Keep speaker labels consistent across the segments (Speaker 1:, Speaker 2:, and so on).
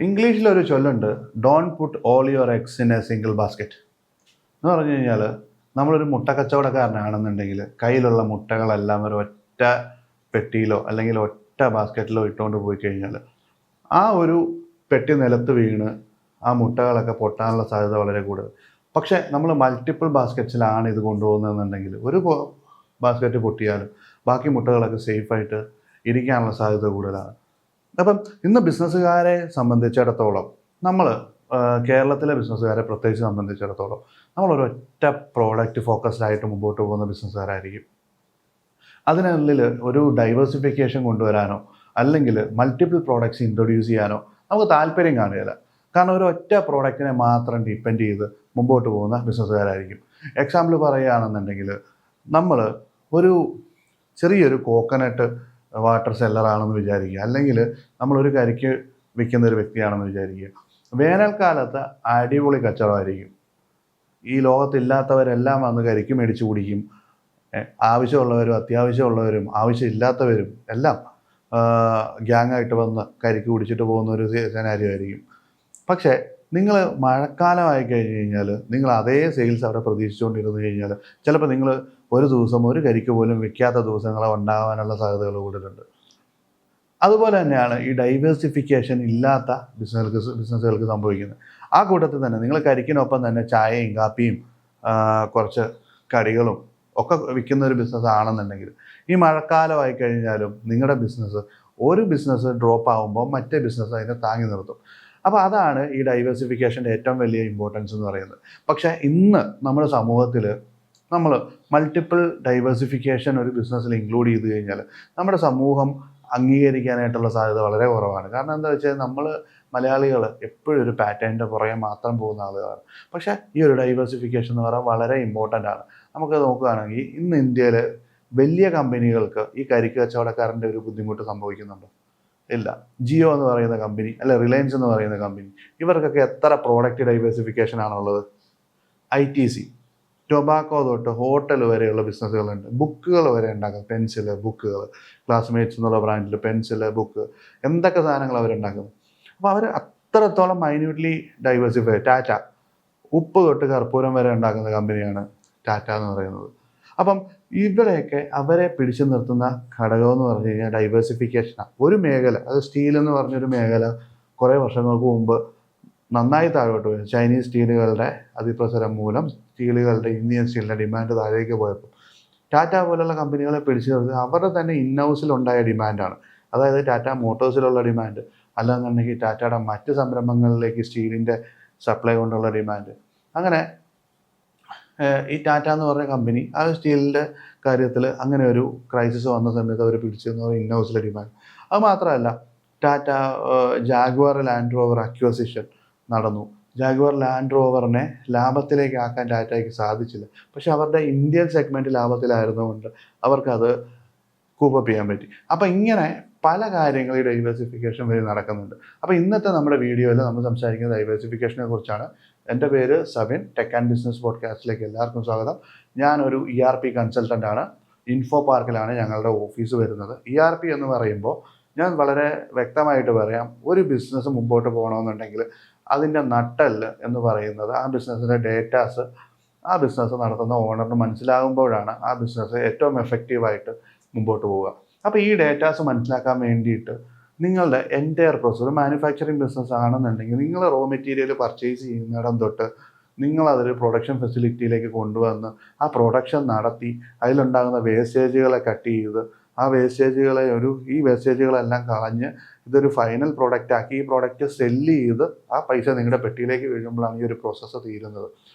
Speaker 1: ഇംഗ്ലീഷിലൊരു ചൊല്ലുണ്ട്, don't put all your eggs in a single basket എന്ന് പറഞ്ഞു കഴിഞ്ഞാൽ, നമ്മളൊരു മുട്ട കച്ചവടക്കാരനാണെന്നുണ്ടെങ്കിൽ കയ്യിലുള്ള മുട്ടകളെല്ലാം ഒരു ഒറ്റ പെട്ടിയിലോ അല്ലെങ്കിൽ ഒറ്റ ബാസ്ക്കറ്റിലോ ഇട്ടുകൊണ്ട് പോയി കഴിഞ്ഞാൽ ആ ഒരു പെട്ടി നിലത്ത് വീണ് ആ മുട്ടകളൊക്കെ പൊട്ടാനുള്ള സാധ്യത വളരെ കൂടുതൽ. പക്ഷേ നമ്മൾ മൾട്ടിപ്പിൾ ബാസ്ക്കറ്റ്സിലാണ് ഇത് കൊണ്ടുപോകുന്നതെന്നുണ്ടെങ്കിൽ ഒരു ബാസ്ക്കറ്റ് പൊട്ടിയാലും ബാക്കി മുട്ടകളൊക്കെ സേഫായിട്ട് ഇരിക്കാനുള്ള സാധ്യത കൂടുതലാണ്. അപ്പം ഇന്ന് ബിസിനസ്സുകാരെ സംബന്ധിച്ചിടത്തോളം നമ്മൾ കേരളത്തിലെ ബിസിനസ്സുകാരെ പ്രത്യേകിച്ച് സംബന്ധിച്ചിടത്തോളം നമ്മളൊരൊറ്റ പ്രോഡക്റ്റ് ഫോക്കസ്ഡ് ആയിട്ട് മുമ്പോട്ട് പോകുന്ന ബിസിനസ്സുകാരായിരിക്കും. അതിനുള്ളിൽ ഒരു ഡൈവേഴ്സിഫിക്കേഷൻ കൊണ്ടുവരാനോ അല്ലെങ്കിൽ മൾട്ടിപ്പിൾ പ്രോഡക്റ്റ്സ് ഇൻട്രൊഡ്യൂസ് ചെയ്യാനോ നമുക്ക് താല്പര്യം കാണുകയില്ല. കാരണം ഒരു ഒറ്റ പ്രോഡക്റ്റിനെ മാത്രം ഡിപ്പെൻഡ് ചെയ്ത് മുമ്പോട്ട് പോകുന്ന ബിസിനസ്സുകാരായിരിക്കും. എക്സാമ്പിൾ പറയുകയാണെന്നുണ്ടെങ്കിൽ, നമ്മൾ ഒരു ചെറിയൊരു കോക്കനട്ട് വാട്ടർ സെല്ലറാണെന്ന് വിചാരിക്കുക, അല്ലെങ്കിൽ നമ്മളൊരു കരിക്ക് വിൽക്കുന്ന ഒരു വ്യക്തിയാണെന്ന് വിചാരിക്കുക. വേനൽക്കാലത്ത് അടിപൊളി കച്ചവടമായിരിക്കും. ഈ ലോകത്തില്ലാത്തവരെല്ലാം വന്ന് കരിക്ക് മേടിച്ച് കുടിക്കും. ആവശ്യമുള്ളവരും അത്യാവശ്യമുള്ളവരും ആവശ്യമില്ലാത്തവരും എല്ലാം ഗ്യാങ്ങായിട്ട് വന്ന് കരിക്ക് കുടിച്ചിട്ട് പോകുന്ന ഒരു സെനാരിയോ ആയിരിക്കും. പക്ഷേ നിങ്ങൾ മഴക്കാലമായി കഴിഞ്ഞ് കഴിഞ്ഞാൽ നിങ്ങൾ അതേ സെയിൽസ് അവിടെ പ്രതീക്ഷിച്ചുകൊണ്ടിരുന്നു കഴിഞ്ഞാൽ ചിലപ്പോൾ നിങ്ങൾ ഒരു ദിവസം ഒരു കരിക്ക് പോലും വിൽക്കാത്ത ദിവസങ്ങൾ ഉണ്ടാകാനുള്ള സാധ്യതകൾ കൂടുതലുണ്ട്. അതുപോലെ തന്നെയാണ് ഈ ഡൈവേഴ്സിഫിക്കേഷൻ ഇല്ലാത്ത ബിസിനസ്സുകൾക്ക് സംഭവിക്കുന്നത്. ആ കൂട്ടത്തിൽ തന്നെ നിങ്ങൾ കരിക്കിനൊപ്പം തന്നെ ചായയും കാപ്പിയും കുറച്ച് കടികളും ഒക്കെ വിൽക്കുന്ന ഒരു ബിസിനസ് ആണെന്നുണ്ടെങ്കിൽ ഈ മഴക്കാലമായി കഴിഞ്ഞാലും നിങ്ങളുടെ ഒരു ബിസിനസ് ഡ്രോപ്പ് ആകുമ്പോൾ മറ്റേ ബിസിനസ് അതിനെ താങ്ങി നിർത്തും. അപ്പോൾ അതാണ് ഈ ഡൈവേഴ്സിഫിക്കേഷൻ്റെ ഏറ്റവും വലിയ ഇമ്പോർട്ടൻസ് എന്ന് പറയുന്നത്. പക്ഷേ ഇന്ന് നമ്മുടെ സമൂഹത്തിൽ നമ്മൾ മൾട്ടിപ്പിൾ ഡൈവേഴ്സിഫിക്കേഷൻ ഒരു ബിസിനസ്സിൽ ഇൻക്ലൂഡ് ചെയ്ത് കഴിഞ്ഞാൽ നമ്മുടെ സമൂഹം അംഗീകരിക്കാനായിട്ടുള്ള സാധ്യത വളരെ കുറവാണ്. കാരണം എന്താ വെച്ചാൽ നമ്മൾ മലയാളികൾ എപ്പോഴും ഒരു പാറ്റേണിൻ്റെ പുറകെ മാത്രം പോകുന്ന ആളുകളാണ്. പക്ഷേ ഈ ഒരു ഡൈവേഴ്സിഫിക്കേഷൻ എന്ന് പറയുന്നത് വളരെ ഇമ്പോർട്ടൻ്റ് ആണ്. നമുക്ക് നോക്കുകയാണെങ്കിൽ ഇന്ന് ഇന്ത്യയിൽ വലിയ കമ്പനികൾക്ക് ഈ കരിക്ക് കച്ചവടക്കാരൻ്റെ ഒരു ബുദ്ധിമുട്ട് സംഭവിക്കുന്നുണ്ടോ? ഇല്ല. ജിയോ എന്ന് പറയുന്ന കമ്പനി, അല്ലെ റിലയൻസ് എന്ന് പറയുന്ന കമ്പനി, ഇവർക്കൊക്കെ എത്ര പ്രോഡക്റ്റ് ഡൈവേഴ്സിഫിക്കേഷൻ ആണുള്ളത്? ITC, ടൊബാക്കോ തൊട്ട് ഹോട്ടൽ വരെയുള്ള ബിസിനസ്സുകളുണ്ട്. ബുക്കുകൾ വരെ ഉണ്ടാക്കുക, പെൻസില്, ബുക്കുകൾ, ക്ലാസ്മേറ്റ്സ് എന്നുള്ള ബ്രാൻഡിൽ പെൻസില്, ബുക്ക്, എന്തൊക്കെ സാധനങ്ങൾ അവരുണ്ടാക്കുന്നത്. അപ്പോൾ അവർ അത്രത്തോളം മൈന്യൂട്ട്ലി ഡൈവേഴ്സിഫൈ. ടാറ്റ, ഉപ്പ് തൊട്ട് കർപ്പൂരം വരെ ഉണ്ടാക്കുന്ന കമ്പനിയാണ് ടാറ്റ എന്ന് പറയുന്നത്. അപ്പം ഇവിടെയൊക്കെ അവരെ പിടിച്ചു നിർത്തുന്ന ഘടകം എന്ന് പറഞ്ഞു കഴിഞ്ഞാൽ ഡൈവേഴ്സിഫിക്കേഷനാണ്. ഒരു മേഖല, അത് സ്റ്റീൽ എന്ന് പറഞ്ഞൊരു മേഖല കുറേ വർഷങ്ങൾക്ക് മുമ്പ് നന്നായി താഴോട്ട് പോയി. ചൈനീസ് സ്റ്റീലുകളുടെ അതിപ്രസരം മൂലം ഇന്ത്യൻ സ്റ്റീലിൻ്റെ ഡിമാൻഡ് താഴേക്ക് പോയപ്പോൾ ടാറ്റ പോലുള്ള കമ്പനികളെ പിടിച്ചു നിർത്തി അവരുടെ തന്നെ ഇൻഹൗസിലുണ്ടായ ഡിമാൻഡാണ്. അതായത് ടാറ്റ മോട്ടോഴ്സിലുള്ള ഡിമാൻഡ്, അല്ലാന്നുണ്ടെങ്കിൽ ടാറ്റയുടെ മറ്റ് സംരംഭങ്ങളിലേക്ക് സ്റ്റീലിൻ്റെ സപ്ലൈ കൊണ്ടുള്ള ഡിമാൻഡ്. അങ്ങനെ ഈ ടാറ്റ എന്ന് പറഞ്ഞ കമ്പനി ആ സ്റ്റീലിൻ്റെ കാര്യത്തിൽ അങ്ങനെ ഒരു ക്രൈസിസ് വന്ന സമയത്ത് അവർ പിടിച്ചെന്ന് ഇൻഹൗസിലെ ഡിമാൻഡ്. അത് മാത്രമല്ല, Tata Jaguar land rover acquisition നടന്നു. ജാഗ്വാർ ലാൻഡ് റോവറിനെ ലാഭത്തിലേക്ക് ആക്കാൻ ടാറ്റയ്ക്ക് സാധിച്ചില്ല. പക്ഷെ അവരുടെ ഇന്ത്യൻ സെഗ്മെൻറ്റ് ലാഭത്തിലായിരുന്നുകൊണ്ട് അവർക്കത് കൂപ്പപ്പ് ചെയ്യാൻ പറ്റി. അപ്പോൾ ഇങ്ങനെ പല കാര്യങ്ങൾ ഈ ഡൈവേഴ്സിഫിക്കേഷൻ വഴി നടക്കുന്നുണ്ട്. അപ്പോൾ ഇന്നത്തെ നമ്മുടെ വീഡിയോയിൽ നമ്മൾ സംസാരിക്കുന്ന ഡൈവേഴ്സിഫിക്കേഷനെ കുറിച്ചാണ്. എൻ്റെ പേര് സബിൻ, ടെക് ആൻഡ് ബിസിനസ് പോഡ്കാസ്റ്റിലേക്ക് എല്ലാവർക്കും സ്വാഗതം. ഞാനൊരു ERP കൺസൾട്ടൻ്റ് ആണ്. ഇൻഫോ പാർക്കിലാണ് ഞങ്ങളുടെ ഓഫീസ് വരുന്നത്. ERP എന്ന് പറയുമ്പോൾ ഞാൻ വളരെ വ്യക്തമായിട്ട് പറയാം, ഒരു ബിസിനസ് മുമ്പോട്ട് പോകണമെന്നുണ്ടെങ്കിൽ അതിൻ്റെ നട്ടെല്ല് എന്ന് പറയുന്നത് ആ ബിസിനസ്സിൻ്റെ ഡേറ്റാസ് ആ ബിസിനസ് നടത്തുന്ന ഓണറിന് മനസ്സിലാകുമ്പോഴാണ് ആ ബിസിനസ് ഏറ്റവും എഫക്റ്റീവായിട്ട് മുമ്പോട്ട് പോവുക. അപ്പോൾ ഈ ഡേറ്റാസ് മനസ്സിലാക്കാൻ വേണ്ടിയിട്ട് നിങ്ങളുടെ എൻറ്റയർ പ്രോസസ്സ്, ഒരു മാനുഫാക്ചറിങ് ബിസിനസ് ആണെന്നുണ്ടെങ്കിൽ നിങ്ങൾ റോ മെറ്റീരിയൽ പർച്ചേസ് ചെയ്യുന്നിടം തൊട്ട് നിങ്ങളതൊരു പ്രൊഡക്ഷൻ ഫെസിലിറ്റിയിലേക്ക് കൊണ്ടുവന്ന് ആ പ്രൊഡക്ഷൻ നടത്തി അതിലുണ്ടാകുന്ന വേസ്റ്റേജുകളെ കട്ട് ചെയ്ത് ആ ഈ വേസ്റ്റേജുകളെല്ലാം കളഞ്ഞ് ഇതൊരു ഫൈനൽ പ്രോഡക്റ്റ് ആക്കി ഈ പ്രോഡക്റ്റ് സെല്ല് ചെയ്ത് ആ പൈസ നിങ്ങളുടെ പെട്ടിയിലേക്ക് വീഴുമ്പോഴാണ് ഈ ഒരു പ്രോസസ്സ് തീരുന്നത്.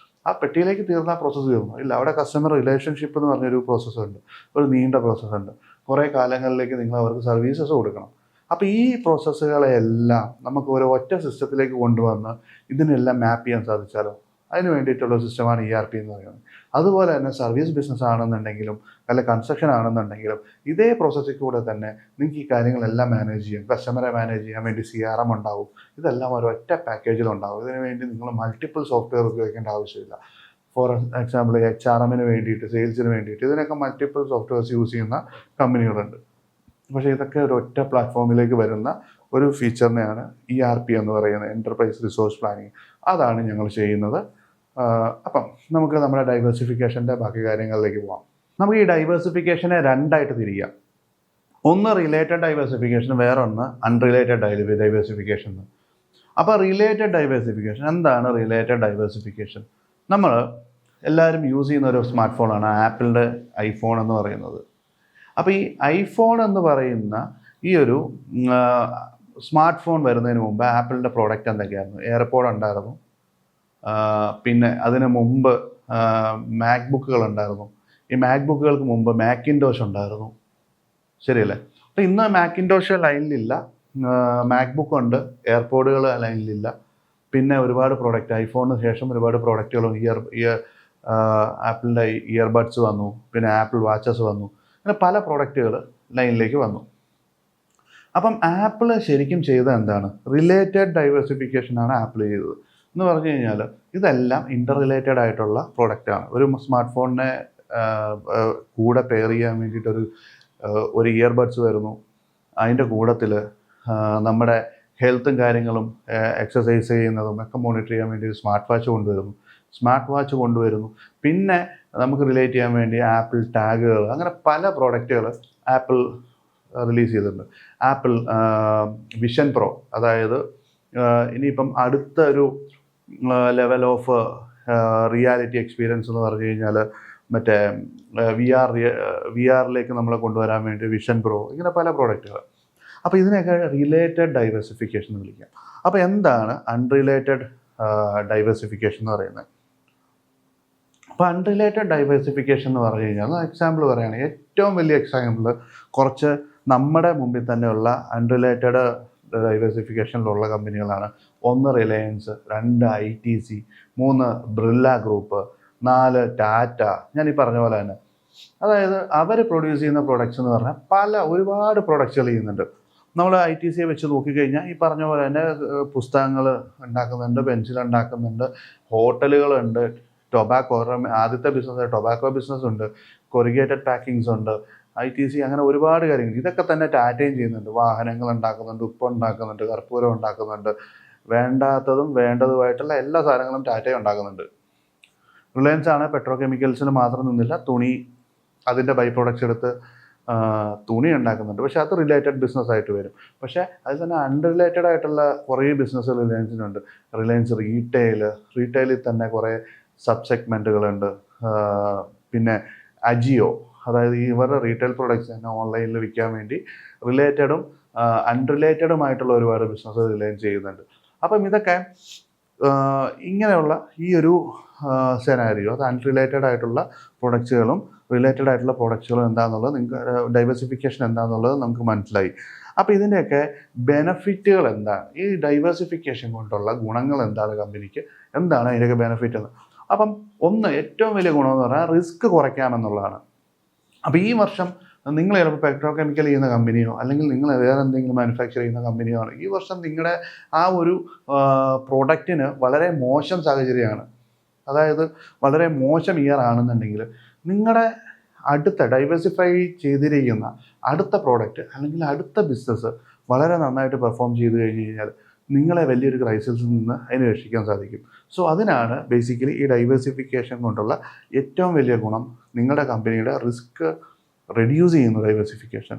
Speaker 1: ആ പെട്ടിയിലേക്ക് തീർന്ന ആ പ്രോസസ്സ് തീർന്നു ഇല്ല. അവിടെ കസ്റ്റമർ റിലേഷൻഷിപ്പ് എന്ന് പറഞ്ഞൊരു പ്രോസസ്സുണ്ട്, ഒരു നീണ്ട പ്രോസസ്സുണ്ട്. കുറേ കാലങ്ങളിലേക്ക് നിങ്ങൾ അവർക്ക് സർവീസസ് കൊടുക്കണം. അപ്പോൾ ഈ പ്രോസസ്സുകളെല്ലാം നമുക്ക് ഒരു ഒറ്റ സിസ്റ്റത്തിലേക്ക് കൊണ്ടുവന്ന് ഇതിനെല്ലാം മാപ്പ് ചെയ്യാൻ സാധിച്ചാലോ, അതിന് വേണ്ടിയിട്ടുള്ള സിസ്റ്റമാണ് ERP എന്ന് പറയുന്നത്. അതുപോലെ തന്നെ സർവീസ് ബിസിനസ് ആണെന്നുണ്ടെങ്കിലും അല്ല കൺസ്ട്രക്ഷൻ ആണെന്നുണ്ടെങ്കിലും ഇതേ പ്രോസസ്സിൽ കൂടെ തന്നെ നിങ്ങൾക്ക് ഈ കാര്യങ്ങളെല്ലാം മാനേജ് ചെയ്യാം. കസ്റ്റമറെ മാനേജ് ചെയ്യാൻ വേണ്ടി CRM ഉണ്ടാവും. ഇതെല്ലാം ഒരൊറ്റ പാക്കേജിലുണ്ടാവും. ഇതിനു വേണ്ടി നിങ്ങൾ മൾട്ടിപ്പിൾ സോഫ്റ്റ്വെയർ ഉപയോഗിക്കേണ്ട ആവശ്യമില്ല. ഫോർ എക്സാമ്പിൾ HRMന് വേണ്ടിയിട്ട്, സെയിൽസിന് വേണ്ടിയിട്ട് ഇതിനൊക്കെ മൾട്ടിപ്പിൾ സോഫ്റ്റ്വെയർസ് യൂസ് ചെയ്യുന്ന കമ്പനികളുണ്ട്. പക്ഷേ ഇതൊക്കെ ഒരൊറ്റ പ്ലാറ്റ്ഫോമിലേക്ക് വരുന്ന ഒരു ഫീച്ചറിനെയാണ് ERP എന്ന് പറയുന്നത്, എൻ്റർപ്രൈസ് റിസോഴ്സ് പ്ലാനിങ്. അതാണ് ഞങ്ങൾ ചെയ്യുന്നത്. അപ്പം നമുക്ക് നമ്മുടെ ഡൈവേഴ്സിഫിക്കേഷൻ്റെ ബാക്കി കാര്യങ്ങളിലേക്ക് പോകാം. നമുക്ക് ഈ ഡൈവേഴ്സിഫിക്കേഷനെ രണ്ടായിട്ട് തിരിക്കാം. ഒന്ന് റിലേറ്റഡ് ഡൈവേഴ്സിഫിക്കേഷൻ, വേറൊന്ന് അൺറിലേറ്റഡ് ഡൈവേഴ്സിഫിക്കേഷൻ. അപ്പോൾ റിലേറ്റഡ് ഡൈവേഴ്സിഫിക്കേഷൻ എന്താണ്? റിലേറ്റഡ് ഡൈവേഴ്സിഫിക്കേഷൻ നമ്മൾ എല്ലാവരും യൂസ് ചെയ്യുന്ന ഒരു സ്മാർട്ട് ഫോണാണ് ആപ്പിളിൻ്റെ ഐഫോൺ എന്ന് പറയുന്നത്. അപ്പോൾ ഈ ഐഫോൺ എന്ന് പറയുന്ന ഈ ഒരു സ്മാർട്ട് ഫോൺ വരുന്നതിന് മുമ്പ് ആപ്പിളിൻ്റെ പ്രോഡക്റ്റ് എന്തൊക്കെയായിരുന്നു? എയർപോഡ് ഉണ്ടായിരുന്നു, പിന്നെ അതിന് മുമ്പ് മാക്ബുക്കുകൾ ഉണ്ടായിരുന്നു, ഈ മാക്ബുക്കുകൾക്ക് മുമ്പ് മാക്കിൻടോഷ് ഉണ്ടായിരുന്നു, ശരിയല്ലേ? അപ്പോൾ ഇന്ന് മാക്കിൻടോഷ് ലൈനിലില്ല, മാക്ബുക്ക് ഉണ്ട്, എയർപോഡുകൾ ലൈനിലില്ല. പിന്നെ ഒരുപാട് പ്രോഡക്റ്റ്, ഐഫോണിന് ശേഷം ഒരുപാട് പ്രോഡക്റ്റുകളും ആപ്പിളിൻ്റെ ഇയർബഡ്സ് വന്നു, പിന്നെ ആപ്പിൾ വാച്ചസ് വന്നു, അങ്ങനെ പല പ്രോഡക്റ്റുകൾ ലൈനിലേക്ക് വന്നു. അപ്പം ആപ്പിൾ ശരിക്കും ചെയ്തത് എന്താണ്? റിലേറ്റഡ് ഡൈവേഴ്സിഫിക്കേഷനാണ് ആപ്പിൾ ചെയ്തത്. എന്ന് പറഞ്ഞു കഴിഞ്ഞാൽ ഇതെല്ലാം ഇൻ്റർ റിലേറ്റഡ് ആയിട്ടുള്ള പ്രോഡക്റ്റാണ്. ഒരു സ്മാർട്ട് ഫോണിനെ കൂടെ പെയർ ചെയ്യാൻ വേണ്ടിയിട്ടൊരു ഇയർബഡ്സ് വരുന്നു, അതിൻ്റെ കൂട്ടത്തിൽ നമ്മുടെ ഹെൽത്തും കാര്യങ്ങളും എക്സസൈസ് ചെയ്യുന്നതും ഒക്കെ മോണിറ്റർ ചെയ്യാൻ വേണ്ടി ഒരു സ്മാർട്ട് വാച്ച് കൊണ്ടുവരുന്നു. പിന്നെ നമുക്ക് റിലേറ്റ് ചെയ്യാൻ വേണ്ടി ആപ്പിൾ ടാഗുകൾ, അങ്ങനെ പല പ്രോഡക്റ്റുകൾ ആപ്പിൾ റിലീസ് ചെയ്തിട്ടുണ്ട്. ആപ്പിൾ വിഷൻ പ്രോ, അതായത് ഇനിയിപ്പം അടുത്ത ഒരു ലെവൽ ഓഫ് റിയാലിറ്റി എക്സ്പീരിയൻസ് എന്ന് പറഞ്ഞു കഴിഞ്ഞാൽ മറ്റേ വി ആറിലേക്ക് നമ്മളെ കൊണ്ടുവരാൻ വേണ്ടി വിഷൻ പ്രോ, ഇങ്ങനെ പല പ്രോഡക്റ്റുകൾ. അപ്പോൾ ഇതിനെയൊക്കെ റിലേറ്റഡ് ഡൈവേഴ്സിഫിക്കേഷൻ എന്ന് വിളിക്കാം. അപ്പോൾ എന്താണ് അൺറിലേറ്റഡ് ഡൈവേഴ്സിഫിക്കേഷൻ എന്ന് പറയുന്നത്? അപ്പോൾ അൺറിലേറ്റഡ് ഡൈവേഴ്സിഫിക്കേഷൻ എന്ന് പറഞ്ഞു കഴിഞ്ഞാൽ എക്സാമ്പിൾ പറയുകയാണെങ്കിൽ ഏറ്റവും വലിയ എക്സാമ്പിൾ കുറച്ച് നമ്മുടെ മുമ്പിൽ തന്നെയുള്ള അൺറിലേറ്റഡ് ഡൈവേഴ്സിഫിക്കേഷനിലുള്ള കമ്പനികളാണ്. 1 Reliance, 2 ITC, 3 Birla group, 4 Tata. ഞാൻ ഈ പറഞ്ഞ പോലെ തന്നെ, അതായത് അവർ പ്രൊഡ്യൂസ് ചെയ്യുന്ന പ്രൊഡക്ട്സ് എന്ന് പറഞ്ഞാൽ ഒരുപാട് പ്രൊഡക്ട്സുകൾ ചെയ്യുന്നുണ്ട്. നമ്മൾ ITCയെ വെച്ച് നോക്കിക്കഴിഞ്ഞാൽ ഈ പറഞ്ഞ പോലെ തന്നെ പുസ്തകങ്ങൾ ഉണ്ടാക്കുന്നുണ്ട്, പെൻസിൽ ഉണ്ടാക്കുന്നുണ്ട്, ഹോട്ടലുകളുണ്ട്, ആദ്യത്തെ ബിസിനസ് ടൊബാക്കോ ബിസിനസ് ഉണ്ട്, കൊറിഗേറ്റഡ് പാക്കിങ്സ് ഉണ്ട്, ITC, അങ്ങനെ ഒരുപാട് കാര്യങ്ങൾ. ഇതൊക്കെ തന്നെ ടാറ്റയും ചെയ്യുന്നുണ്ട്. വാഹനങ്ങൾ ഉണ്ടാക്കുന്നുണ്ട്, ഉപ്പ് ഉണ്ടാക്കുന്നുണ്ട്, കർപ്പൂരം ഉണ്ടാക്കുന്നുണ്ട്, വേണ്ടാത്തതും വേണ്ടതുമായിട്ടുള്ള എല്ലാ സാധനങ്ങളും ടാറ്റയും ഉണ്ടാക്കുന്നുണ്ട്. റിലയൻസ് ആണ് പെട്രോ കെമിക്കൽസിന് മാത്രം നിന്നില്ല, തുണി, അതിൻ്റെ ബൈ പ്രോഡക്ട്സ് എടുത്ത് തുണി ഉണ്ടാക്കുന്നുണ്ട്. പക്ഷേ അത് റിലേറ്റഡ് ബിസിനസ് ആയിട്ട് വരും. പക്ഷേ അതിൽ തന്നെ അൺറിലേറ്റഡ് ആയിട്ടുള്ള കുറേ ബിസിനസ് റിലയൻസിനുണ്ട്. റിലയൻസ് റീറ്റെയിലിൽ തന്നെ കുറേ സബ് സെഗ്മെൻറ്റുകളുണ്ട്. പിന്നെ അജിയോ, അതായത് ഇവരുടെ റീറ്റെയിൽ പ്രോഡക്റ്റ്സ് തന്നെ ഓൺലൈനിൽ വിൽക്കാൻ വേണ്ടി റിലേറ്റഡും അൺറിലേറ്റഡുമായിട്ടുള്ള ഒരുപാട് ബിസിനസ് റിലയൻസ് ചെയ്യുന്നുണ്ട്. അപ്പം ഇതൊക്കെ ഇങ്ങനെയുള്ള ഈ ഒരു സെനാരിയോ, അത് അൺറിലേറ്റഡ് ആയിട്ടുള്ള പ്രൊഡക്ട്സുകളും റിലേറ്റഡ് ആയിട്ടുള്ള പ്രൊഡക്ട്സുകളും എന്താണെന്നുള്ളത് നിങ്ങൾക്ക് ഡൈവേഴ്സിഫിക്കേഷൻ എന്താണെന്നുള്ളത് നമുക്ക് മനസ്സിലായി. അപ്പോൾ ഇതിൻ്റെയൊക്കെ ബെനഫിറ്റുകൾ എന്താണ്? ഈ ഡൈവേഴ്സിഫിക്കേഷൻ കൊണ്ടുള്ള ഗുണങ്ങൾ എന്താണ്? കമ്പനിക്ക് എന്താണ് അതിൻ്റെയൊക്കെ ബെനഫിറ്റ് എന്ന്? അപ്പം ഏറ്റവും വലിയ ഗുണമെന്ന് പറഞ്ഞാൽ റിസ്ക് കുറയ്ക്കാമെന്നുള്ളതാണ്. അപ്പോൾ ഈ വർഷം നിങ്ങൾ ചിലപ്പോൾ പെട്രോ കെമിക്കൽ ചെയ്യുന്ന കമ്പനിയോ അല്ലെങ്കിൽ നിങ്ങൾ വേറെ എന്തെങ്കിലും മാനുഫാക്ചർ ചെയ്യുന്ന കമ്പനിയോ ആണ്, ഈ വർഷം നിങ്ങളുടെ ആ ഒരു പ്രോഡക്റ്റിന് വളരെ മോശം സാഹചര്യമാണ്, അതായത് വളരെ മോശം ഇയർ ആണെന്നുണ്ടെങ്കിൽ നിങ്ങളുടെ അടുത്ത ഡൈവേഴ്സിഫൈ ചെയ്തിരിക്കുന്ന അടുത്ത പ്രോഡക്റ്റ് അല്ലെങ്കിൽ അടുത്ത ബിസിനസ് വളരെ നന്നായിട്ട് പെർഫോം ചെയ്ത് കഴിഞ്ഞ് കഴിഞ്ഞാൽ നിങ്ങളെ വലിയൊരു ക്രൈസിസിൽ നിന്ന് അതിനെ രക്ഷിക്കാൻ സാധിക്കും. സോ അതിനാണ് ബേസിക്കലി ഈ ഡൈവേഴ്സിഫിക്കേഷൻ കൊണ്ടുള്ള ഏറ്റവും വലിയ ഗുണം, നിങ്ങളുടെ കമ്പനിയുടെ റിസ്ക് റെഡ്യൂസ് ചെയ്യുന്ന ഡൈവേഴ്സിഫിക്കേഷൻ.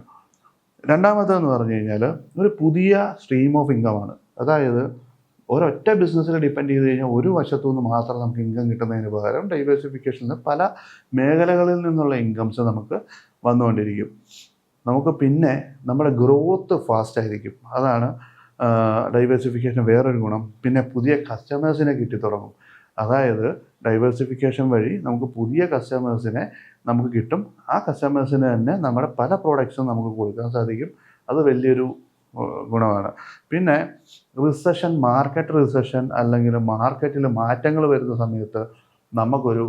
Speaker 1: രണ്ടാമത്തേന്ന് പറഞ്ഞു കഴിഞ്ഞാൽ ഒരു പുതിയ സ്ട്രീം ഓഫ് ഇൻകമാണ്. അതായത് ഒരൊറ്റ ബിസിനസ്സിൽ ഡിപ്പെൻഡ് ചെയ്ത് കഴിഞ്ഞാൽ ഒരു വശത്തു നിന്ന് മാത്രം നമുക്ക് ഇൻകം കിട്ടുന്നതിന് പകരം ഡൈവേഴ്സിഫിക്കേഷനിൽ പല മേഖലകളിൽ നിന്നുള്ള ഇൻകംസ് നമുക്ക് വന്നുകൊണ്ടിരിക്കും. നമുക്ക് പിന്നെ നമ്മുടെ ഗ്രോത്ത് ഫാസ്റ്റ് ആയിരിക്കും. അതാണ് ഡൈവേഴ്സിഫിക്കേഷൻ വേറൊരു ഗുണം. പിന്നെ പുതിയ കസ്റ്റമേഴ്സിനെ കിട്ടിത്തുടങ്ങും. അതായത് ഡൈവേഴ്സിഫിക്കേഷൻ വഴി നമുക്ക് പുതിയ കസ്റ്റമേഴ്സിനെ നമുക്ക് കിട്ടും. ആ കസ്റ്റമേഴ്സിന് തന്നെ നമ്മുടെ പല പ്രോഡക്ട്സും നമുക്ക് കൊടുക്കാൻ സാധിക്കും. അത് വലിയൊരു ഗുണമാണ്. പിന്നെ മാർക്കറ്റ് റിസഷൻ അല്ലെങ്കിൽ മാർക്കറ്റിൽ മാറ്റങ്ങൾ വരുന്ന സമയത്ത് നമുക്കൊരു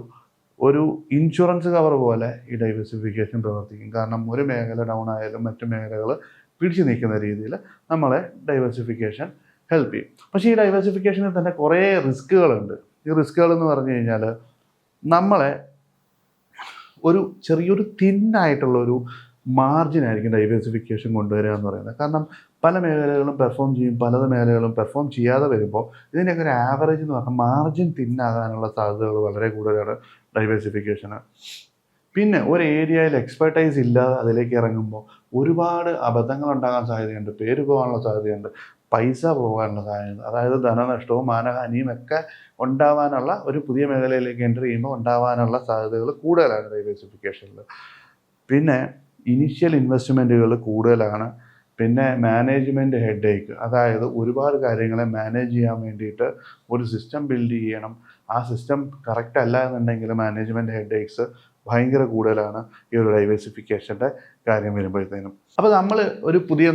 Speaker 1: ഇൻഷുറൻസ് കവർ പോലെ ഈ ഡൈവേഴ്സിഫിക്കേഷൻ പ്രവർത്തിക്കും. കാരണം ഒരു മേഖല ഡൗൺ ആയാലും മറ്റു മേഖലകൾ പിടിച്ചു നിൽക്കുന്ന രീതിയിൽ നമ്മളെ ഡൈവേഴ്സിഫിക്കേഷൻ ഹെൽപ്പ് ചെയ്യും. പക്ഷേ ഈ ഡൈവേഴ്സിഫിക്കേഷനിൽ തന്നെ കുറേ റിസ്ക്കുകളുണ്ട്. ഈ റിസ്ക്കുകൾ എന്ന് പറഞ്ഞു കഴിഞ്ഞാൽ നമ്മളെ ചെറിയൊരു തിന്നായിട്ടുള്ളൊരു മാർജിനായിരിക്കും ഡൈവേഴ്സിഫിക്കേഷൻ കൊണ്ടുവരിക എന്ന് പറയുന്നത്. കാരണം പല മേഖലകളും പെർഫോം ചെയ്യും, പല മേഖലകളും പെർഫോം ചെയ്യാതെ വരുമ്പോൾ ഇതിൻ്റെയൊക്കെ ഒരു ആവറേജ് എന്ന് പറഞ്ഞാൽ മാർജിൻ തിന്നാകാനുള്ള സാധ്യതകൾ വളരെ കൂടുതലാണ് ഡൈവേഴ്സിഫിക്കേഷന്. പിന്നെ ഒരു ഏരിയയിൽ എക്സ്പെർട്ടൈസ് ഇല്ലാതെ അതിലേക്ക് ഇറങ്ങുമ്പോൾ ഒരുപാട് അബദ്ധങ്ങൾ ഉണ്ടാകാൻ സാധ്യതയുണ്ട്, പേര് പോകാനുള്ള സാധ്യതയുണ്ട്, പൈസ പോകാനുള്ള സാധ്യത, അതായത് ധനനഷ്ടവും മാനഹാനിയും ഒക്കെ ഉണ്ടാവാനുള്ള ഒരു പുതിയ മേഖലയിലേക്ക് എൻ്റർ ചെയ്യുമ്പോൾ ഉണ്ടാവാനുള്ള സാധ്യതകൾ കൂടുതലാണ് ഡൈവേഴ്സിഫിക്കേഷനിൽ. പിന്നെ ഇനീഷ്യൽ ഇൻവെസ്റ്റ്മെൻറ്റുകൾ കൂടുതലാണ്. പിന്നെ മാനേജ്മെൻറ്റ് ഹെഡേക്ക്, അതായത് ഒരുപാട് കാര്യങ്ങളെ മാനേജ് ചെയ്യാൻ വേണ്ടിയിട്ട് ഒരു സിസ്റ്റം ബിൽഡ് ചെയ്യണം. ആ സിസ്റ്റം കറക്റ്റ് അല്ല എന്നുണ്ടെങ്കിൽ മാനേജ്മെൻറ്റ് ഹെഡേക്സ് ഭയങ്കര കൂടുതലാണ് ഈ ഒരു ഡൈവേഴ്സിഫിക്കേഷൻ്റെ കാര്യം വരുമ്പോഴത്തേനും. അപ്പോൾ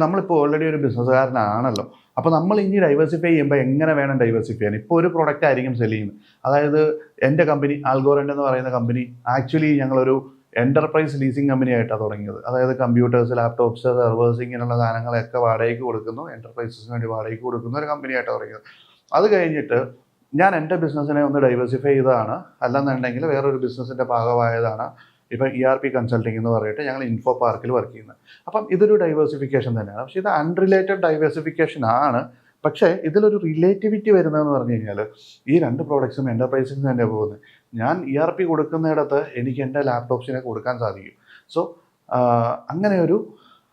Speaker 1: നമ്മളിപ്പോൾ ഓൾറെഡി ഒരു ബിസിനസ്സുകാരനാണല്ലോ. അപ്പോൾ നമ്മൾ ഇനി ഡൈവേഴ്സിഫൈ ചെയ്യുമ്പോൾ എങ്ങനെ വേണം ഡൈവേഴ്സിഫൈ ചെയ്യാൻ? ഇപ്പോൾ ഒരു പ്രൊഡക്റ്റ് ആയിരിക്കും സെല് ചെയ്യുന്നത്. അതായത് എൻ്റെ കമ്പനി ആൽഗോറെൻ്റ് എന്ന് പറയുന്ന കമ്പനി ആക്ച്വലി ഞങ്ങളൊരു എൻ്റർപ്രൈസ് ലീസിങ് കമ്പനി ആയിട്ടാണ് തുടങ്ങിയത്. അതായത് കമ്പ്യൂട്ടേഴ്സ്, ലാപ്ടോപ്സ്, സെർവേഴ്സ് ഇങ്ങനെയുള്ള സാധനങ്ങളൊക്കെ വാടകയ്ക്ക് കൊടുക്കുന്നു, എൻ്റർപ്രൈസസിന് വേണ്ടി വാടകയ്ക്ക് കൊടുക്കുന്ന ഒരു കമ്പനി ആയിട്ടാണ് തുടങ്ങിയത്. അത് കഴിഞ്ഞിട്ട് ഞാൻ എൻ്റെ ബിസിനസ്സിനെ ഒന്ന് ഡൈവേഴ്സിഫൈ ചെയ്തതാണ്, അല്ലെന്നുണ്ടെങ്കിൽ വേറൊരു ബിസിനസ്സിൻ്റെ ഭാഗമായതാണ്. ഇപ്പം ERP കൺസൾട്ടിങ് എന്ന് പറഞ്ഞിട്ട് ഞങ്ങൾ ഇൻഫോ പാർക്കിൽ വർക്ക് ചെയ്യുന്നത്. അപ്പം ഇതൊരു ഡൈവേഴ്സിഫിക്കേഷൻ തന്നെയാണ്. പക്ഷേ ഇത് അൺറിലേറ്റഡ് ഡൈവേഴ്സിഫിക്കേഷൻ ആണ്. പക്ഷേ ഇതിലൊരു റിലേറ്റിവിറ്റി വരുന്നതെന്ന് പറഞ്ഞു കഴിഞ്ഞാൽ ഈ രണ്ട് പ്രോഡക്ട്സും എൻ്റർപ്രൈസിന് തന്നെ പോകുന്നത്. ഞാൻ ERP കൊടുക്കുന്നിടത്ത് എനിക്ക് എൻ്റെ ലാപ്ടോപ്സിനെ കൊടുക്കാൻ സാധിക്കും. സോ അങ്ങനെ ഒരു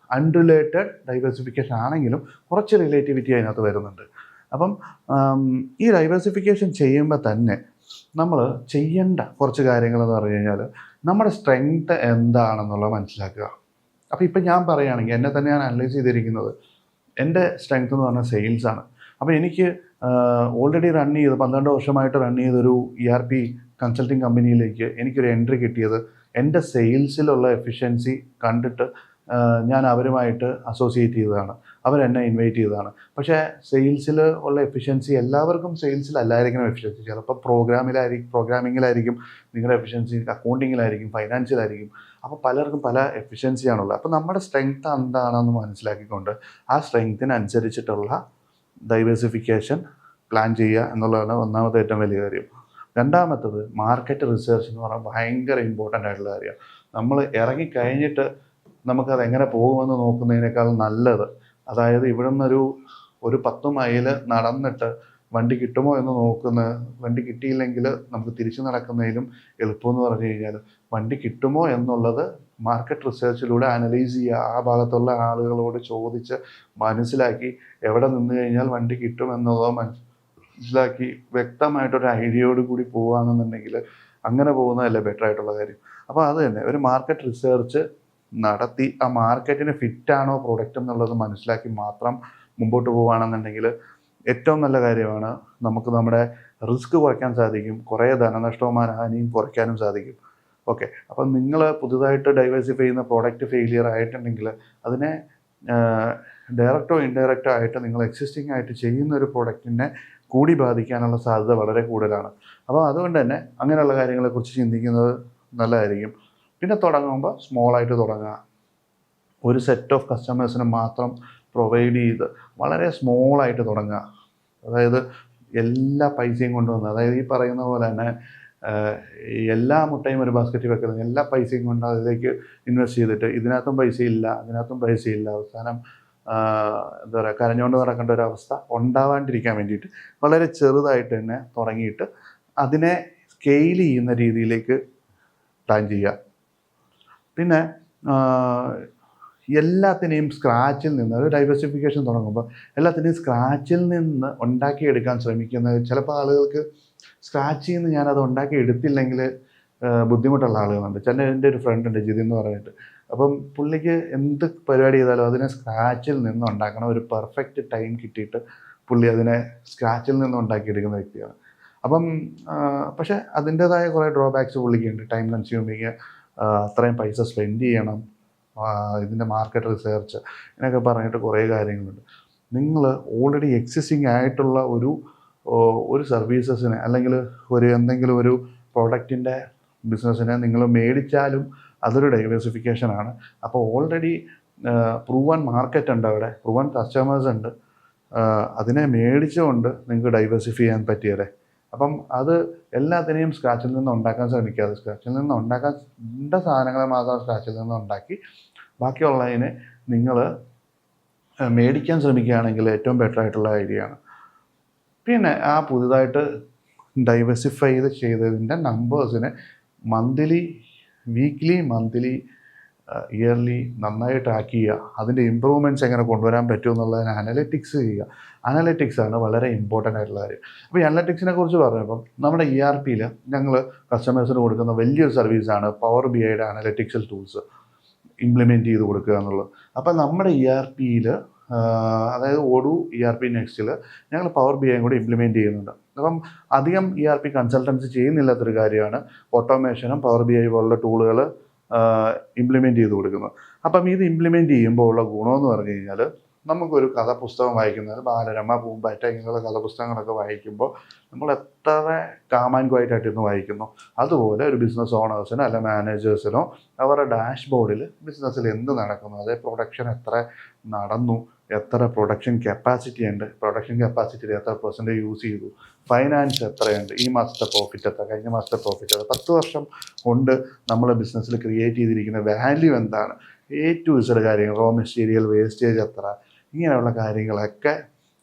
Speaker 1: അൺറിലേറ്റഡ് ഡൈവേഴ്സിഫിക്കേഷൻ ആണെങ്കിലും കുറച്ച് റിലേറ്റിവിറ്റി അതിനകത്ത് വരുന്നുണ്ട്. അപ്പം ഈ ഡൈവേഴ്സിഫിക്കേഷൻ ചെയ്യുമ്പോൾ തന്നെ നമ്മൾ ചെയ്യേണ്ട കുറച്ച് കാര്യങ്ങളെന്ന് പറഞ്ഞു കഴിഞ്ഞാൽ നമ്മുടെ സ്ട്രെങ്ത് എന്താണെന്നുള്ളത് മനസ്സിലാക്കുക. അപ്പോൾ ഇപ്പം ഞാൻ പറയുകയാണെങ്കിൽ എന്നെ തന്നെ ഞാൻ അനലൈസ് ചെയ്തിരിക്കുന്നത് എൻ്റെ സ്ട്രെങ്ത് എന്ന് പറഞ്ഞാൽ സെയിൽസാണ്. അപ്പോൾ എനിക്ക് ഓൾറെഡി 12 വർഷമായിട്ട് റൺ ചെയ്തൊരു ERP കൺസൾട്ടിങ് കമ്പനിയിലേക്ക് എനിക്കൊരു എൻട്രി കിട്ടിയത് എൻ്റെ സെയിൽസിലുള്ള എഫിഷ്യൻസി കണ്ടിട്ട് ഞാൻ അവരുമായിട്ട് അസോസിയേറ്റ് ചെയ്തതാണ്, അവരെന്നെ ഇൻവൈറ്റ് ചെയ്തതാണ്. പക്ഷേ സെയിൽസിൽ ഉള്ള എഫിഷ്യൻസി എല്ലാവർക്കും സെയിൽസിലല്ലായിരിക്കണം എഫിഷ്യൻസി. ചിലപ്പോൾ പ്രോഗ്രാമിങ്ങിലായിരിക്കും നിങ്ങളുടെ എഫിഷ്യൻസി, അക്കൗണ്ടിങ്ങിലായിരിക്കും, ഫൈനാൻഷ്യലായിരിക്കും. അപ്പോൾ പലർക്കും പല എഫിഷ്യൻസിയാണുള്ളത്. അപ്പോൾ നമ്മുടെ സ്ട്രെങ്ത് എന്താണെന്ന് മനസ്സിലാക്കിക്കൊണ്ട് ആ സ്ട്രെങ്ത്തിനനുസരിച്ചിട്ടുള്ള ഡൈവേഴ്സിഫിക്കേഷൻ പ്ലാൻ ചെയ്യുക എന്നുള്ളതാണ് ഒന്നാമത്തെ ഏറ്റവും വലിയ കാര്യം. രണ്ടാമത്തത് മാർക്കറ്റ് റിസർച്ച് എന്ന് പറഞ്ഞാൽ ഭയങ്കര ഇമ്പോർട്ടൻ്റ് ആയിട്ടുള്ള കാര്യമാണ്. നമ്മൾ ഇറങ്ങിക്കഴിഞ്ഞിട്ട് നമുക്കത് എങ്ങനെ പോകുമെന്ന് നോക്കുന്നതിനേക്കാൾ നല്ലത്, അതായത് ഇവിടെ നിന്നൊരു 10 മൈൽ നടന്നിട്ട് വണ്ടി കിട്ടുമോ എന്ന് വണ്ടി കിട്ടിയില്ലെങ്കിൽ നമുക്ക് തിരിച്ചു നടക്കുന്നതിലും എളുപ്പമെന്ന് പറഞ്ഞു കഴിഞ്ഞാൽ വണ്ടി കിട്ടുമോ എന്നുള്ളത് മാർക്കറ്റ് റിസർച്ചിലൂടെ അനലൈസ് ചെയ്യുക, ആ ഭാഗത്തുള്ള ആളുകളോട് ചോദിച്ച് മനസ്സിലാക്കി എവിടെ നിന്ന് കഴിഞ്ഞാൽ വണ്ടി കിട്ടുമെന്നുള്ളത് മനസ്സിലാക്കി വ്യക്തമായിട്ടൊരു ഐഡിയയോട് കൂടി പോവുകയാണെന്നുണ്ടെങ്കിൽ അങ്ങനെ പോകുന്നതല്ലേ ബെറ്റർ ആയിട്ടുള്ള കാര്യം. അപ്പോൾ അത് തന്നെ ഒരു മാർക്കറ്റ് റിസർച്ച് നടത്തി ആ മാർക്കറ്റിന് ഫിറ്റാണോ പ്രോഡക്റ്റ് എന്നുള്ളത് മനസ്സിലാക്കി മാത്രം മുമ്പോട്ട് പോവുകയാണെന്നുണ്ടെങ്കിൽ ഏറ്റവും നല്ല കാര്യമാണ്. നമുക്ക് നമ്മുടെ റിസ്ക് കുറയ്ക്കാൻ സാധിക്കും, കുറേ ധനനഷ്ടവും മാനഹാനിയും കുറയ്ക്കാനും സാധിക്കും. ഓക്കെ, അപ്പം നിങ്ങൾ പുതുതായിട്ട് ഡൈവേഴ്സിഫൈ ചെയ്യുന്ന പ്രോഡക്റ്റ് ഫെയിലിയർ ആയിട്ടുണ്ടെങ്കിൽ അതിനെ ഡയറക്റ്റോ ഇൻഡയറക്റ്റോ ആയിട്ട് നിങ്ങൾ എക്സിസ്റ്റിംഗ് ആയിട്ട് ചെയ്യുന്ന ഒരു പ്രോഡക്റ്റിനെ കൂടി ബാധിക്കാനുള്ള സാധ്യത വളരെ കൂടുതലാണ്. അപ്പോൾ അതുകൊണ്ട് തന്നെ അങ്ങനെയുള്ള കാര്യങ്ങളെക്കുറിച്ച് ചിന്തിക്കുന്നത് നല്ലതായിരിക്കും. പിന്നെ തുടങ്ങുമ്പോൾ സ്മോളായിട്ട് തുടങ്ങുക, ഒരു സെറ്റ് ഓഫ് കസ്റ്റമേഴ്സിന് മാത്രം പ്രൊവൈഡ് ചെയ്ത് വളരെ സ്മോളായിട്ട് തുടങ്ങുക. അതായത് എല്ലാ പൈസയും കൊണ്ടുവന്ന്, അതായത് ഈ പറയുന്ന പോലെ തന്നെ എല്ലാ മുട്ടയും ഒരു ബാസ്ക്കറ്റിൽ വെക്കുന്നത്, എല്ലാ പൈസയും കൊണ്ട് അതിലേക്ക് ഇൻവെസ്റ്റ് ചെയ്തിട്ട് ഇതിനകത്തും പൈസയില്ല അതിനകത്തും പൈസയില്ല, അവസാനം എന്താ പറയുക കരഞ്ഞുകൊണ്ട് നടക്കേണ്ട ഒരു അവസ്ഥ ഉണ്ടാവാണ്ടിരിക്കാൻ വേണ്ടിയിട്ട് വളരെ ചെറുതായിട്ട് തന്നെ തുടങ്ങിയിട്ട് അതിനെ സ്കെയിൽ ചെയ്യുന്ന രീതിയിലേക്ക് പ്ലാൻ ചെയ്യുക. പിന്നെ എല്ലാത്തിനെയും സ്ക്രാച്ചിൽ നിന്ന്, ഒരു ഡൈവേഴ്സിഫിക്കേഷൻ തുടങ്ങുമ്പോൾ എല്ലാത്തിനെയും സ്ക്രാച്ചിൽ നിന്ന് ഉണ്ടാക്കിയെടുക്കാൻ ശ്രമിക്കുന്നത്. ചിലപ്പോൾ ആളുകൾക്ക് സ്ക്രാച്ചിൽ നിന്ന് ഞാനത് ഉണ്ടാക്കിയെടുത്തില്ലെങ്കിൽ ബുദ്ധിമുട്ടുള്ള ആളുകളുണ്ട്. എൻ്റെ ഒരു ഫ്രണ്ട് ഉണ്ട്, ജിതി എന്ന് പറഞ്ഞിട്ട്. അപ്പം പുള്ളിക്ക് എന്ത് പരിപാടി ചെയ്താലും അതിനെ സ്ക്രാച്ചിൽ നിന്ന് ഉണ്ടാക്കണം. ഒരു പെർഫെക്റ്റ് ടൈം കിട്ടിയിട്ട് പുള്ളി അതിനെ സ്ക്രാച്ചിൽ നിന്ന് ഉണ്ടാക്കിയെടുക്കുന്ന വ്യക്തിയാണ്. അപ്പം പക്ഷേ അതിൻ്റേതായ കുറേ ഡ്രോബാക്സ് പുള്ളിക്കുണ്ട്. ടൈം കൺസ്യൂമിങ്, അത്രയും പൈസ സ്പെൻഡ് ചെയ്യണം, ഇതിൻ്റെ മാർക്കറ്റ് റിസർച്ച് എന്നൊക്കെ പറഞ്ഞിട്ട് കുറേ കാര്യങ്ങളുണ്ട്. നിങ്ങൾ ഓൾറെഡി എക്സിസ്റ്റിംഗ് ആയിട്ടുള്ള ഒരു സർവീസസിനെ അല്ലെങ്കിൽ എന്തെങ്കിലും ഒരു പ്രോഡക്റ്റിൻ്റെ ബിസിനസ്സിനെ നിങ്ങൾ മേടിച്ചാലും അതൊരു ഡൈവേഴ്സിഫിക്കേഷനാണ്. അപ്പോൾ ഓൾറെഡി പ്രൂവൺ മാർക്കറ്റ് ഉണ്ട്, അവിടെ പ്രൂവൺ കസ്റ്റമേഴ്സ് ഉണ്ട്. അതിനെ മേടിച്ചുകൊണ്ട് നിങ്ങൾക്ക് ഡൈവേഴ്സിഫൈ ചെയ്യാൻ പറ്റിയല്ലേ. അപ്പം അത് എല്ലാത്തിനെയും സ്ക്രാച്ചിൽ നിന്ന് ഉണ്ടാക്കാൻ ശ്രമിക്കാതെ, സ്ക്രാച്ചിൽ നിന്ന് ഉണ്ടാക്കേണ്ട സാധനങ്ങളെ മാത്രം സ്ക്രാച്ചിൽ നിന്ന് ഉണ്ടാക്കി ബാക്കിയുള്ളതിനെ നിങ്ങൾ മേടിക്കാൻ ശ്രമിക്കുകയാണെങ്കിൽ ഏറ്റവും ബെറ്റർ ആയിട്ടുള്ള ഐഡിയ ആണ്. പിന്നെ ആ പുതുതായിട്ട് ഡൈവേഴ്സിഫൈ ചെയ്തതിൻ്റെ നമ്പേഴ്സിനെ മന്ത്ലി, വീക്ക്ലി, മന്ത്ലി, ഇയർലി നന്നായി ട്രാക്ക് ചെയ്യുക. അതിൻ്റെ ഇമ്പ്രൂവ്മെൻറ്റ്സ് എങ്ങനെ കൊണ്ടുവരാൻ പറ്റും എന്നുള്ളതിന് അനലറ്റിക്സ് ചെയ്യുക. അനലറ്റിക്സ് ആണ് വളരെ ഇമ്പോർട്ടൻ്റ് ആയിട്ടുള്ള കാര്യം. അപ്പോൾ ഈ അനലറ്റിക്സിനെ കുറിച്ച് പറഞ്ഞപ്പം നമ്മുടെ ERPയിൽ ഞങ്ങൾ കസ്റ്റമേഴ്സിന് കൊടുക്കുന്ന വലിയൊരു സർവീസാണ് പവർ BIയുടെ അനലറ്റിക്സൽ ടൂൾസ് ഇംപ്ലിമെൻറ്റ് ചെയ്ത് കൊടുക്കുക എന്നുള്ളത്. അപ്പം നമ്മുടെ ERPയിൽ, അതായത് ഓഡു ERP നെക്സ്റ്റിൽ ഞങ്ങൾ പവർ BIയും കൂടി ഇംപ്ലിമെൻറ്റ് ചെയ്യുന്നുണ്ട്. അപ്പം അധികം ERP കൺസൾട്ടൻസി ചെയ്യുന്നില്ലാത്തൊരു കാര്യമാണ് ഓട്ടോമേഷനും പവർ BI പോലുള്ള ടൂളുകൾ ഇംപ്ലിമെൻറ്റ് ചെയ്ത് കൊടുക്കുന്നത്. അപ്പം ഇത് ഇംപ്ലിമെൻറ്റ് ചെയ്യുമ്പോൾ ഉള്ള ഗുണമെന്ന് പറഞ്ഞു കഴിഞ്ഞാൽ, നമുക്കൊരു കഥാപുസ്തകം വായിക്കുന്നത്, ബാലരമ, പൂമ്പാറ്റ ഇങ്ങനെയുള്ള കഥാപുസ്തകങ്ങളൊക്കെ വായിക്കുമ്പോൾ നമ്മൾ എത്ര കാം ആൻഡ് ക്വയറ്റ് ആയിട്ടിരുന്ന് വായിക്കുന്നു, അതുപോലെ ഒരു ബിസിനസ് ഓണേഴ്സിനോ അല്ല മാനേജേഴ്സിനോ അവരുടെ ഡാഷ്ബോർഡിൽ ബിസിനസ്സിൽ എന്ത് നടക്കുന്നു, അതായത് പ്രൊഡക്ഷൻ എത്ര നടന്നു, എത്ര പ്രൊഡക്ഷൻ കപ്പാസിറ്റി ഉണ്ട്, പ്രൊഡക്ഷൻ കപ്പാസിറ്റിയിൽ എത്ര % യൂസ് ചെയ്തു, ഫൈനാൻസ് എത്രയുണ്ട്, ഈ മാസത്തെ പ്രോഫിറ്റ് എത്ര, കഴിഞ്ഞ മാസത്തെ പ്രോഫിറ്റ് എത്ര, 10 വർഷം കൊണ്ട് നമ്മൾ ബിസിനസ്സിൽ ക്രിയേറ്റ് ചെയ്തിരിക്കുന്ന വാല്യൂ എന്താണ്, A to Z കാര്യങ്ങൾ, റോ മെറ്റീരിയൽ വേസ്റ്റേജ് എത്ര, ഇങ്ങനെയുള്ള കാര്യങ്ങളൊക്കെ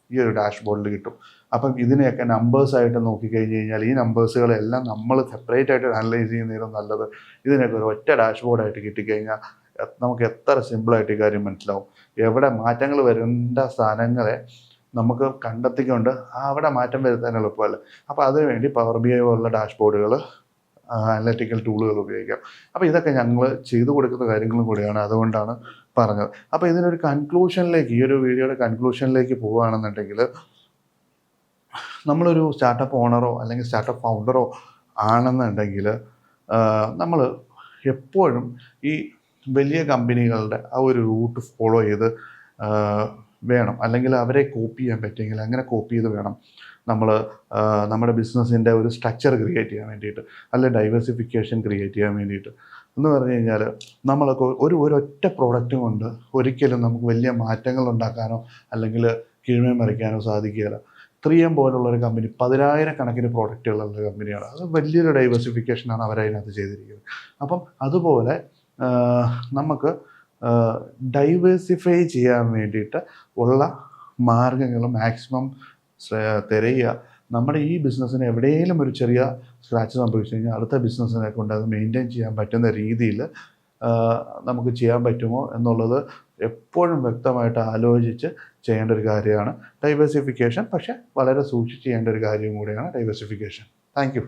Speaker 1: ഈ ഒരു ഡാഷ്ബോർഡിൽ കിട്ടും. അപ്പം ഇതിനെയൊക്കെ നമ്പേഴ്സായിട്ട് നോക്കിക്കഴിഞ്ഞ് കഴിഞ്ഞാൽ ഈ നമ്പേഴ്സുകളെല്ലാം നമ്മൾ സെപ്പറേറ്റ് ആയിട്ട് അനലൈസ് ചെയ്യുന്നതിനും നല്ലത് ഇതിനൊക്കെ ഒരു ഒറ്റ ഡാഷ്ബോർഡായിട്ട് കിട്ടിക്കഴിഞ്ഞാൽ നമുക്ക് എത്ര സിമ്പിളായിട്ട് ഈ കാര്യം മനസ്സിലാവും. എവിടെ മാറ്റങ്ങൾ വരേണ്ട സ്ഥാനങ്ങളെ നമുക്ക് കണ്ടെത്തിക്കൊണ്ട് അവിടെ മാറ്റം വരുത്താൻ എളുപ്പമല്ല. അപ്പോൾ അതിനുവേണ്ടി പവർ BI പോലുള്ള ഡാഷ്ബോർഡുകൾ, അനലറ്റിക്കൽ ടൂളുകൾ ഉപയോഗിക്കാം. അപ്പോൾ ഇതൊക്കെ ഞങ്ങൾ ചെയ്തു കൊടുക്കുന്ന കാര്യങ്ങളും കൂടിയാണ്, അതുകൊണ്ടാണ് പറഞ്ഞത്. അപ്പോൾ ഇതിനൊരു കൺക്ലൂഷനിലേക്ക്, ഈ ഒരു വീഡിയോയുടെ കൺക്ലൂഷനിലേക്ക് പോവുകയാണെന്നുണ്ടെങ്കിൽ, നമ്മളൊരു സ്റ്റാർട്ടപ്പ് ഓണറോ അല്ലെങ്കിൽ സ്റ്റാർട്ടപ്പ് ഫൗണ്ടറോ ആണെന്നുണ്ടെങ്കിൽ നമ്മൾ എപ്പോഴും ഈ വലിയ കമ്പനികളുടെ ആ ഒരു റൂട്ട് ഫോളോ ചെയ്ത് വേണം, അല്ലെങ്കിൽ അവരെ കോപ്പി ചെയ്യാൻ പറ്റുമെങ്കിൽ അങ്ങനെ കോപ്പി ചെയ്ത് വേണം നമ്മൾ നമ്മുടെ ബിസിനസ്സിൻ്റെ ഒരു സ്ട്രക്ചർ ക്രിയേറ്റ് ചെയ്യാൻ വേണ്ടിയിട്ട്, അല്ലെങ്കിൽ ഡൈവേഴ്സിഫിക്കേഷൻ ക്രിയേറ്റ് ചെയ്യാൻ വേണ്ടിയിട്ട്. എന്ന് പറഞ്ഞു കഴിഞ്ഞാൽ നമ്മളൊക്കെ ഒരൊറ്റ പ്രോഡക്റ്റ് കൊണ്ട് ഒരിക്കലും നമുക്ക് വലിയ മാറ്റങ്ങൾ ഉണ്ടാക്കാനോ അല്ലെങ്കിൽ കീഴ്മ മറിക്കാനോ സാധിക്കുകയില്ല. 3M പോലുള്ളൊരു കമ്പനി 10,000 പ്രോഡക്റ്റുകളുള്ള കമ്പനിയാണ്. അത് വലിയൊരു ഡൈവേഴ്സിഫിക്കേഷനാണ് അവരതിനകത്ത് ചെയ്തിരിക്കുന്നത്. അപ്പം അതുപോലെ നമുക്ക് ഡൈവേഴ്സിഫൈ ചെയ്യാൻ വേണ്ടിയിട്ട് ഉള്ള മാർഗ്ഗങ്ങൾ മാക്സിമം തിരയുക. നമ്മുടെ ഈ ബിസിനസ്സിന് എവിടെയെങ്കിലും ഒരു ചെറിയ സ്ക്രാച്ച് സംഭവിച്ചു കഴിഞ്ഞാൽ അടുത്ത ബിസിനസ്സിനെ കൊണ്ട് അത് മെയിൻറ്റെയിൻ ചെയ്യാൻ പറ്റുന്ന രീതിയിൽ നമുക്ക് ചെയ്യാൻ പറ്റുമോ എന്നുള്ളത് എപ്പോഴും വ്യക്തമായിട്ട് ആലോചിച്ച് ചെയ്യേണ്ട ഒരു കാര്യമാണ് ഡൈവേഴ്സിഫിക്കേഷൻ. പക്ഷേ വളരെ സൂക്ഷിച്ച് ചെയ്യേണ്ട ഒരു കാര്യം കൂടിയാണ് ഡൈവേഴ്സിഫിക്കേഷൻ. Thank you.